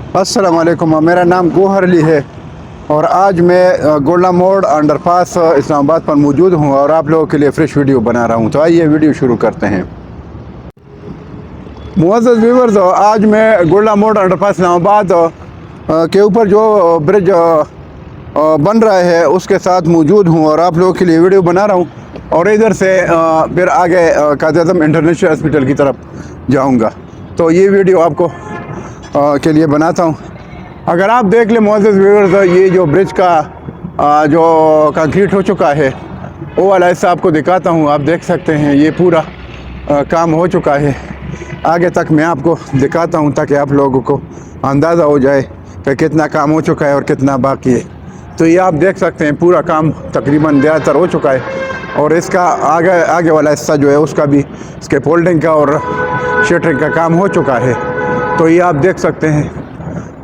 अस्सलाम वालेकुम, मेरा नाम गोहर अली है और आज मैं गोला मोड़ अंडरपास इस्लामाबाद पर मौजूद हूँ और आप लोगों के लिए फ्रेश वीडियो बना रहा हूँ। तो आइए वीडियो शुरू करते हैं। मुअज़्ज़ज़ व्यूअर्स, आज मैं गोला मोड़ अंडरपास इस्लामाबाद के ऊपर जो ब्रिज बन रहा है उसके साथ मौजूद हूँ और आप लोगों के लिए वीडियो बना रहा हूँ। और इधर से फिर आगे कायद-ए-आज़म इंटरनेशनल हॉस्पिटल की तरफ जाऊँगा, तो ये वीडियो आपको के लिए बनाता हूँ। अगर आप देख लें मुअज़्ज़ज़ व्यूअर्स, ये जो ब्रिज का जो कंक्रीट हो चुका है वो वाला हिस्सा आपको दिखाता हूँ। आप देख सकते हैं ये पूरा काम हो चुका है। आगे तक मैं आपको दिखाता हूँ ताकि आप लोगों को अंदाज़ा हो जाए कि कितना काम हो चुका है और कितना बाकी है। तो ये आप देख सकते हैं पूरा काम तकरीबन ज़्यादातर हो चुका है और इसका आगे वाला हिस्सा जो है उसका भी इसके फोल्डिंग का और शटरिंग का काम हो चुका है। तो ये आप देख सकते हैं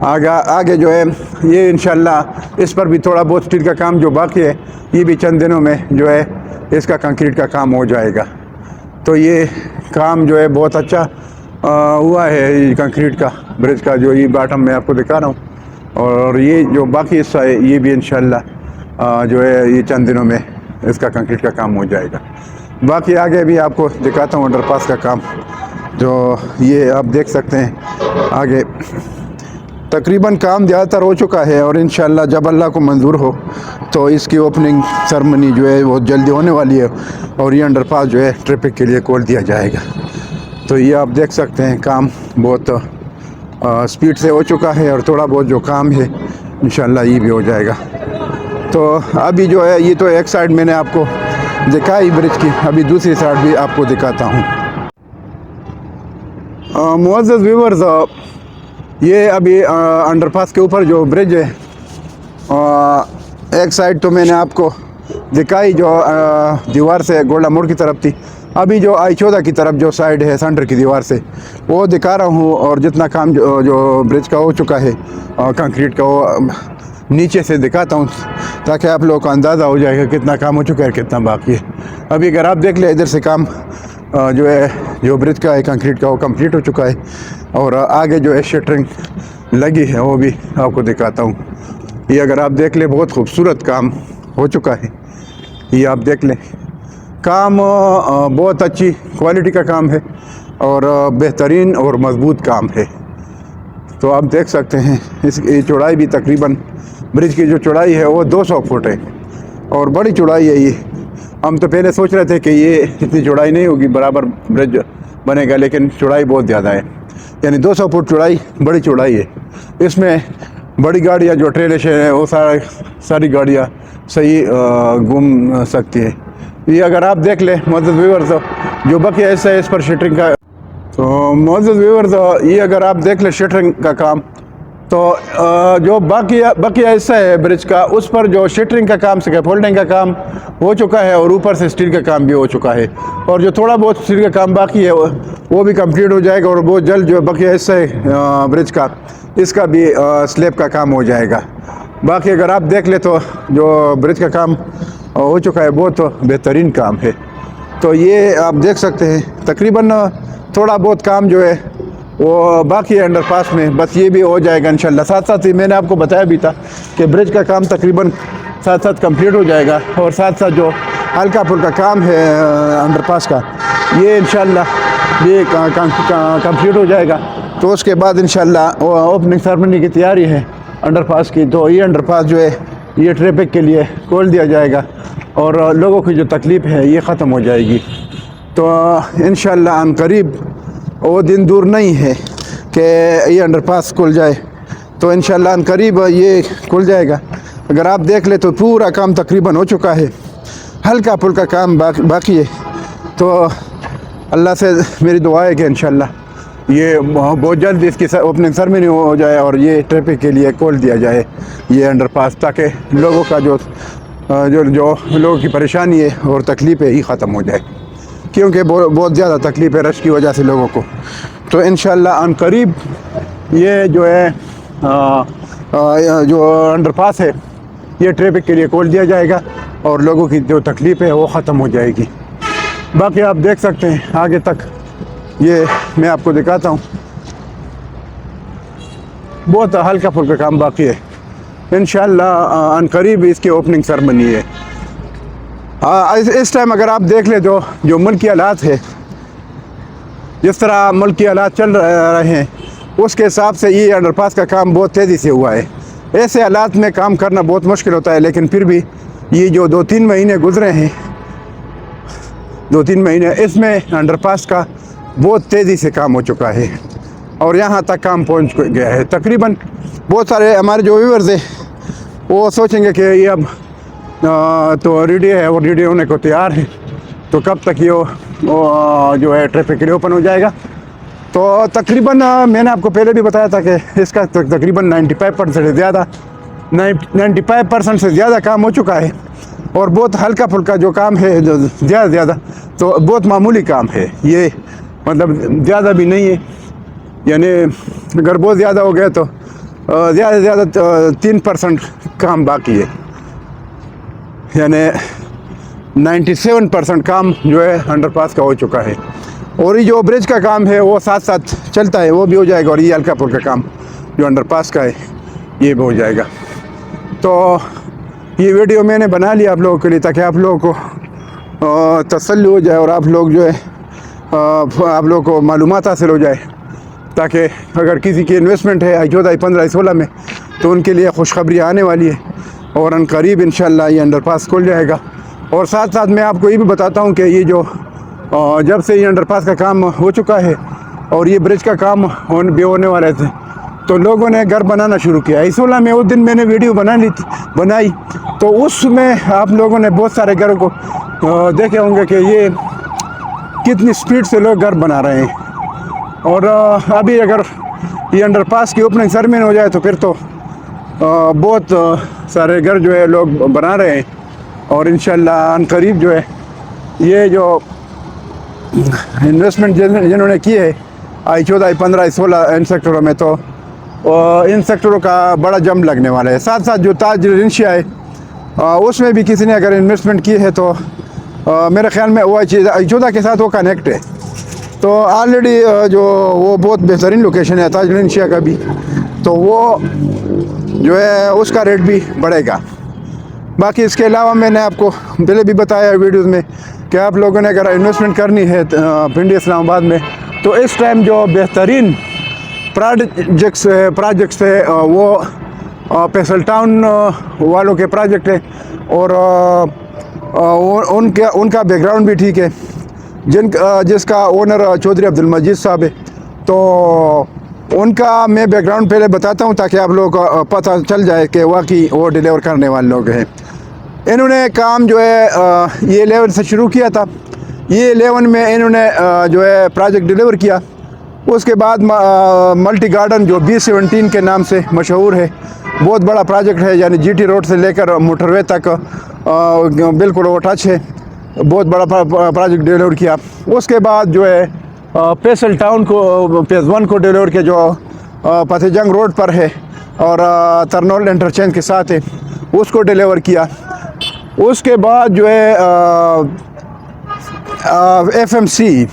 आगे जो है ये इंशाल्लाह इस पर भी थोड़ा बहुत स्टील का काम जो बाकी है ये भी चंद दिनों में जो है इसका कंक्रीट का काम हो जाएगा। तो ये काम जो है बहुत अच्छा हुआ है। ये कंक्रीट का ब्रिज का जो ये बॉटम मैं आपको दिखा रहा हूँ और ये जो बाकी हिस्सा है ये भी इंशाल्लाह जो है ये चंद दिनों में इसका कंक्रीट का काम हो जाएगा। बाकी आगे भी आपको दिखाता हूँ अंडरपास का काम, जो ये आप देख सकते हैं आगे तकरीबन काम ज़्यादातर हो चुका है और इंशाल्लाह जब अल्लाह को मंजूर हो तो इसकी ओपनिंग सेरेमनी जो है बहुत जल्दी होने वाली है और ये अंडरपास जो है ट्रैफिक के लिए खोल दिया जाएगा। तो ये आप देख सकते हैं काम बहुत स्पीड से हो चुका है और थोड़ा बहुत जो काम है इंशाल्लाह ये भी हो जाएगा। तो अभी जो है ये तो एक साइड मैंने आपको दिखाई ब्रिज की, अभी दूसरी साइड भी आपको दिखाता हूँ। मुअज़्ज़ज़ व्यूअर्स, ये अभी अंडरपास के ऊपर जो ब्रिज है एक साइड तो मैंने आपको दिखाई जो दीवार से गोला मोड़ की तरफ थी। अभी जो I-14 की तरफ जो साइड है सेंटर की दीवार से वो दिखा रहा हूँ और जितना काम जो ब्रिज का हो चुका है कंक्रीट का वो नीचे से दिखाता हूँ ताकि आप लोगों को अंदाज़ा हो जाएगा कितना काम हो चुका है कितना बाकी है। अभी अगर आप देख लें इधर से काम जो है जो ब्रिज का है कंक्रीट का वो कंप्लीट हो चुका है और आगे जो है शटरिंग लगी है वो भी आपको दिखाता हूँ। ये अगर आप देख लें बहुत खूबसूरत काम हो चुका है। ये आप देख लें काम बहुत अच्छी क्वालिटी का काम है और बेहतरीन और मज़बूत काम है। तो आप देख सकते हैं इसकी चौड़ाई भी तकरीबन ब्रिज की जो चौड़ाई है वो 200 फुट है और बड़ी चौड़ाई है ये। हम तो पहले सोच रहे थे कि ये इतनी चौड़ाई नहीं होगी, बराबर ब्रिज बनेगा, लेकिन चौड़ाई बहुत ज़्यादा है, यानी 200 फुट चौड़ाई बड़ी चौड़ाई है। इसमें बड़ी गाड़ियाँ जो ट्रेलर है वो सारी गाड़ियाँ सही घूम सकती है। ये अगर आप देख लें मुअज़्ज़ज़ व्यूअर्स, जो बाकी ऐसा है इस पर शटरिंग का, तो मुअज़्ज़ज़ व्यूअर्स ये अगर आप देख लें शटरिंग का काम, तो जो बाकी हिस्सा है ब्रिज का उस पर जो शटरिंग का काम से फोल्डिंग का काम हो चुका है और ऊपर से स्टील का काम भी हो चुका है और जो थोड़ा बहुत स्टील का काम बाकी है वो भी कंप्लीट हो जाएगा और बहुत जल्द जो बाकी हिस्सा है ब्रिज का इसका भी स्लैब का काम हो जाएगा। बाकी अगर आप देख ले तो जो ब्रिज का काम हो चुका है बहुत बेहतरीन काम है। तो ये आप देख सकते हैं तकरीबन थोड़ा बहुत काम जो है वो बाकी है अंडरपास में, बस ये भी हो जाएगा इंशाल्लाह। साथ साथ ही मैंने आपको बताया भी था कि ब्रिज का काम तकरीबन साथ साथ कंप्लीट हो जाएगा और साथ साथ जो हल्का फुल्का काम है अंडरपास का ये इंशाल्लाह ये कंप्लीट हो जाएगा। तो उसके बाद इंशाल्लाह ओपनिंग सेरेमनी की तैयारी है अंडरपास की। तो ये अंडरपास जो है ये ट्रैफिक के लिए खोल दिया जाएगा और लोगों की जो तकलीफ़ है ये ख़त्म हो जाएगी। तो इंशाल्लाह अनकरीब वो दिन दूर नहीं है कि ये अंडरपास खुल जाए, तो इंशाल्लाह अनकरीब ये खुल जाएगा। अगर आप देख ले तो पूरा काम तकरीबन हो चुका है, हल्का फुल्का काम बाकी है। तो अल्लाह से मेरी दुआ है कि इंशाल्लाह ये बहुत जल्द इसकी ओपनिंग सेरेमनी हो जाए और ये ट्रैफिक के लिए खोल दिया जाए ये अंडरपास, ताकि लोगों का जो लोगों की परेशानी है और तकलीफ़ है ये ख़त्म हो जाए, क्योंकि बहुत ज़्यादा तकलीफ़ है रश की वजह से लोगों को। तो इंशाल्लाह अनकरीब ये जो है जो अंडरपास है ये ट्रैफिक के लिए खोल दिया जाएगा और लोगों की जो तकलीफ़ है वो ख़त्म हो जाएगी। बाकी आप देख सकते हैं आगे तक ये मैं आपको दिखाता हूँ। बहुत हल्का फुल्का काम बाकी है। इंशाल्लाह अनकरीब इसकी ओपनिंग सेरेमनी है। इस टाइम अगर आप देख ले जो मुल्क की हालात है, जिस तरह मुल्क की हालात चल रहे हैं, उसके हिसाब से ये अंडरपास का काम बहुत तेज़ी से हुआ है। ऐसे हालात में काम करना बहुत मुश्किल होता है, लेकिन फिर भी ये जो 2-3 महीने गुजरे हैं, 2-3 महीने, इसमें अंडरपास का बहुत तेज़ी से काम हो चुका है और यहाँ तक काम पहुँच गया है। तकरीबन बहुत सारे हमारे जो व्यूअर्स हैं वो सोचेंगे कि ये अब तो रेडी है और रेडी होने को तैयार है, तो कब तक ये जो है ट्रैफिक के लिए ओपन हो जाएगा। तो तकरीबन मैंने आपको पहले भी बताया था कि इसका तकरीबन 95% से ज़्यादा 95% से ज़्यादा काम हो चुका है और बहुत हल्का फुल्का जो काम है, जो ज़्यादा तो बहुत मामूली काम है ये, मतलब ज़्यादा भी नहीं है। यानी अगर बहुत ज़्यादा हो गया तो ज़्यादा से ज़्यादा 3% काम बाकी है, यानी 97% काम जो है अंडरपास का हो चुका है। और ये जो ब्रिज का काम है वो साथ साथ चलता है, वो भी हो जाएगा, और ये हल्का फुल्का काम जो अंडरपास का है ये भी हो जाएगा। तो ये वीडियो मैंने बना लिया आप लोगों के लिए, ताकि आप लोगों को तसल्ली हो जाए और आप लोग जो है आप लोगों को मालूमात हासिल हो जाए, ताकि अगर किसी की इन्वेस्टमेंट है 14, 15, 16 में, तो उनके लिए खुशखबरी आने वाली है और अनकरीब इंशाल्लाह ये अंडरपास खुल जाएगा। और साथ साथ मैं आपको ये भी बताता हूँ कि ये जो जब से ये अंडरपास का काम हो चुका है और ये ब्रिज का काम होने वाले थे, तो लोगों ने घर बनाना शुरू किया। 16 में उस दिन मैंने वीडियो बनाई तो उसमें आप लोगों ने बहुत सारे घरों को देखे होंगे कि ये कितनी स्पीड से लोग घर बना रहे हैं। और अभी अगर ये अंडरपास की ओपनिंग सेरेमनी हो जाए तो फिर तो बहुत सारे घर जो है लोग बना रहे हैं और इंशाल्लाह अनकरीब जो है ये जो इन्वेस्टमेंट जिन्होंने की है 14, 15, 16 इन सेक्टरों में, तो इन सेक्टरों का बड़ा जंप लगने वाला है। साथ साथ जो ताज रेजिडेंशिया है उसमें भी किसी ने अगर इन्वेस्टमेंट की है तो मेरे ख्याल में वो 14 के साथ वो कनेक्ट है। तो ऑलरेडी जो वो बहुत बेहतरीन लोकेशन है ताज रेजिडेंशिया का भी, तो वो जो है उसका रेट भी बढ़ेगा। बाकी इसके अलावा मैंने आपको पहले भी बताया वीडियोस में कि आप लोगों ने अगर इन्वेस्टमेंट करनी है पिंडी इस्लामाबाद में, तो इस टाइम जो बेहतरीन प्रोजेक्ट्स है वो फैसल टाउन वालों के प्रोजेक्ट है और उनका बैकग्राउंड भी ठीक है, जिसका ओनर चौधरी अब्दुल मजीद साहब है। तो उनका मैं बैकग्राउंड पहले बताता हूँ ताकि आप लोगों को पता चल जाए कि वाकई वो डिलीवर करने वाले लोग हैं। इन्होंने काम जो है ये 11 से शुरू किया था। ये 11 में इन्होंने जो है प्रोजेक्ट डिलीवर किया। उसके बाद मल्टी गार्डन जो B17 के नाम से मशहूर है, बहुत बड़ा प्रोजेक्ट है, यानी GT रोड से लेकर मोटरवे तक बिल्कुल वो टच है, बहुत बड़ा प्रोजेक्ट डिलीवर किया। उसके बाद जो है फैसल टाउन को फेज़ 1 को डिलीवर किया, जो फतेहजंग रोड पर है और तरनौल इंटरचेंज के साथ है, उसको डिलीवर किया। उसके बाद जो है FMC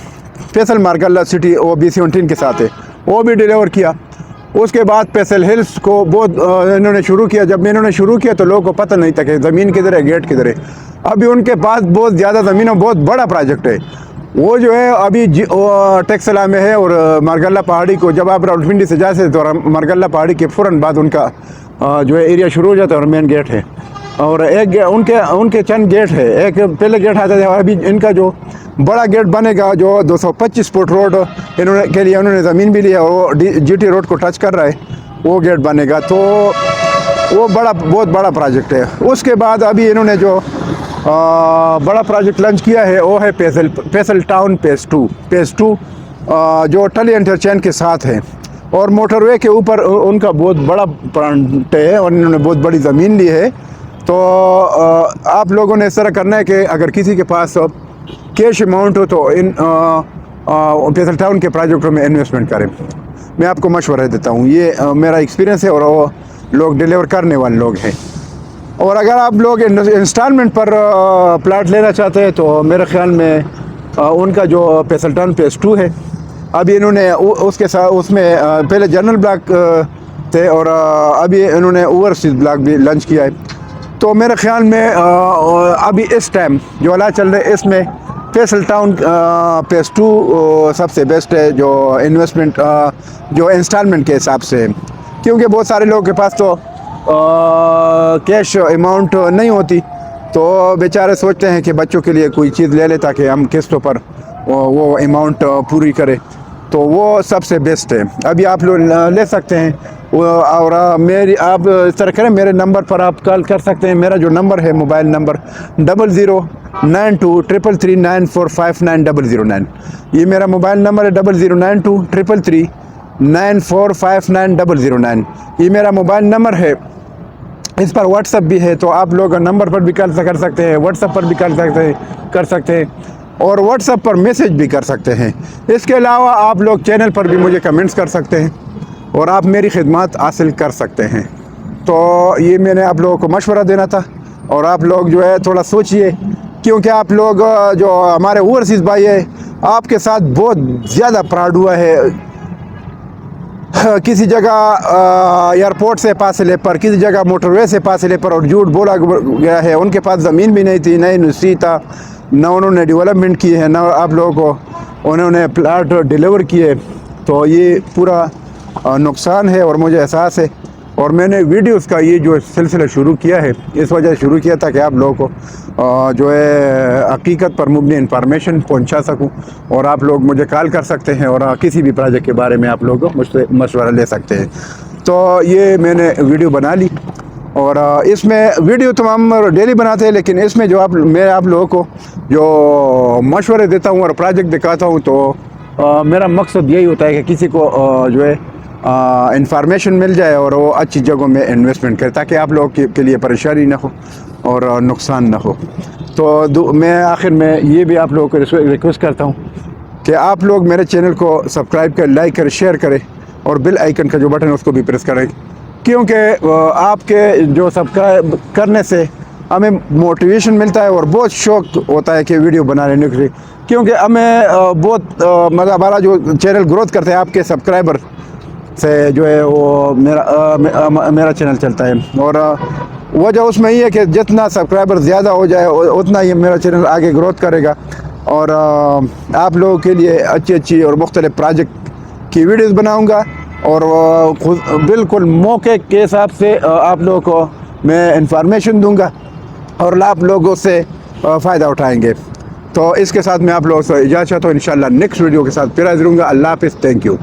फैसल मार्गल्ला सिटी वो B17 के साथ है, वो भी डिलीवर किया। उसके बाद फैसल हिल्स को बहुत इन्होंने शुरू किया। जब इन्होंने शुरू किया तो लोगों को पता नहीं था कि ज़मीन किधर है, गेट किधर है। अभी उनके पास बहुत ज़्यादा ज़मीन है, बहुत बड़ा प्रोजेक्ट है। वो जो है अभी टेक्सला में है और मारगल्ला पहाड़ी को जब आप रावलपिंडी से जाते तो मारगल्ला पहाड़ी के फ़ौरन बाद उनका जो है एरिया शुरू हो जाता है और मेन गेट है। और एक उनके चंद गेट है, एक पहले गेट आता था, अभी इनका जो बड़ा गेट बनेगा जो 225 फुट रोड के लिए उन्होंने ज़मीन भी लिया और वो GT रोड को टच कर रहा है, वो गेट बनेगा। तो वो बहुत बड़ा प्रोजेक्ट है। उसके बाद अभी इन्होंने जो बड़ा प्रोजेक्ट लॉन्च किया है वो है फैसल टाउन फेज़ 2 जो टली इंटरचेंज के साथ है और मोटरवे के ऊपर उनका बहुत बड़ा प्लांट है और इन्होंने बहुत बड़ी ज़मीन ली है। तो आप लोगों ने इस तरह करना है कि अगर किसी के पास कैश अमाउंट हो तो इन फैसल टाउन के प्रोजेक्टों में इन्वेस्टमेंट करें। मैं आपको मशवरा देता हूँ, ये मेरा एक्सपीरियंस है और वो लोग डिलीवर करने वाले लोग हैं। और अगर आप लोग इंस्टॉलमेंट पर प्लाट लेना चाहते हैं तो मेरे ख्याल में उनका जो फैसल टाउन फेज़ 2 है, अभी इन्होंने उसके साथ उसमें पहले जनरल ब्लॉक थे और अभी इन्होंने ओवरसीज़ ब्लॉक भी लॉन्च किया है। तो मेरे ख्याल में अभी इस टाइम जो हालात चल रहे हैं इसमें फैसल टाउन फेज़ 2 सबसे बेस्ट है जो इन्वेस्टमेंट जो इंस्टॉलमेंट के हिसाब से, क्योंकि बहुत सारे लोगों के पास तो कैश अमाउंट नहीं होती, तो बेचारे सोचते हैं कि बच्चों के लिए कोई चीज़ ले ले ताकि हम किस्तों पर वो अमाउंट पूरी करें, तो वो सबसे बेस्ट है। अभी आप लोग ले सकते हैं और मेरी आप इस तरह करें, मेरे नंबर पर आप कॉल कर सकते हैं। मेरा जो नंबर है मोबाइल नंबर 00923339459009, ये मेरा मोबाइल नंबर है 00923339459009, ये मेरा मोबाइल नंबर है। इस पर व्हाट्सअप भी है, तो आप लोग नंबर पर भी कर सकते हैं, व्हाट्सअप पर भी कर सकते हैं और व्हाट्सएप पर मैसेज भी कर सकते हैं। इसके अलावा आप लोग चैनल पर भी मुझे कमेंट्स कर सकते हैं और आप मेरी खिदमत हासिल कर सकते हैं। तो ये मैंने आप लोगों को मशवरा देना था और आप लोग जो है थोड़ा सोचिए, क्योंकि आप लोग जो हमारे ओवरसीज़ भाई है आपके साथ बहुत ज़्यादा फ्रॉड हुआ है। किसी जगह एयरपोर्ट से फासले पर, किसी जगह मोटरवे से फासले पर और झूठ बोला गया है। उनके पास ज़मीन भी नहीं थी, न यूनिवर्सिटी था, न उन्होंने डेवलपमेंट की है, न आप लोगों को उन्होंने प्लाट डिलीवर किए। तो ये पूरा नुकसान है और मुझे एहसास है और मैंने वीडियोस का ये जो सिलसिला शुरू किया है इस वजह से शुरू किया था कि आप लोगों को जो है हकीकत पर मुबनी इंफॉर्मेशन पहुंचा सकूं और आप लोग मुझे कॉल कर सकते हैं और किसी भी प्रोजेक्ट के बारे में आप लोग मुझसे मशवरा ले सकते हैं। तो ये मैंने वीडियो बना ली और इसमें वीडियो तो हम डेली बनाते हैं, लेकिन इसमें जो मैं आप लोगों को जो मशवरे देता हूँ और प्रोजेक्ट दिखाता हूँ, तो मेरा मकसद यही होता है कि किसी को जो है इंफॉर्मेशन मिल जाए और वो अच्छी जगहों में इन्वेस्टमेंट करे ताकि आप लोगों के लिए परेशानी ना हो और नुकसान ना हो। तो मैं आखिर में ये भी आप लोगों को रिक्वेस्ट करता हूँ कि आप लोग मेरे चैनल को सब्सक्राइब करें, लाइक करें, शेयर करें और बेल आइकन का जो बटन है उसको भी प्रेस करें, क्योंकि आपके जो सब्सक्राइब करने से हमें मोटिवेशन मिलता है और बहुत शौक होता है कि वीडियो बनाने के लिए, क्योंकि हमें बहुत मतलब हमारा जो चैनल ग्रोथ करते हैं आपके सब्सक्राइबर से जो है वो मेरा चैनल चलता है। और वजह उसमें ये है कि जितना सब्सक्राइबर ज़्यादा हो जाए उतना ही मेरा चैनल आगे ग्रोथ करेगा और आप लोगों के लिए अच्छी और मुख्तलिफ प्रोजेक्ट की वीडियोस बनाऊंगा और बिल्कुल मौके के हिसाब से आप लोगों को मैं इंफॉर्मेशन दूंगा और आप लोगों से फ़ायदा उठाएंगे। तो इसके साथ मैं आप लोगों से इजाज़त चाहता हूँ। इंशाल्लाह नेक्स्ट वीडियो के साथ फिर हाज़िर होऊंगा। अल्लाह हाफ़िज़, थैंक यू।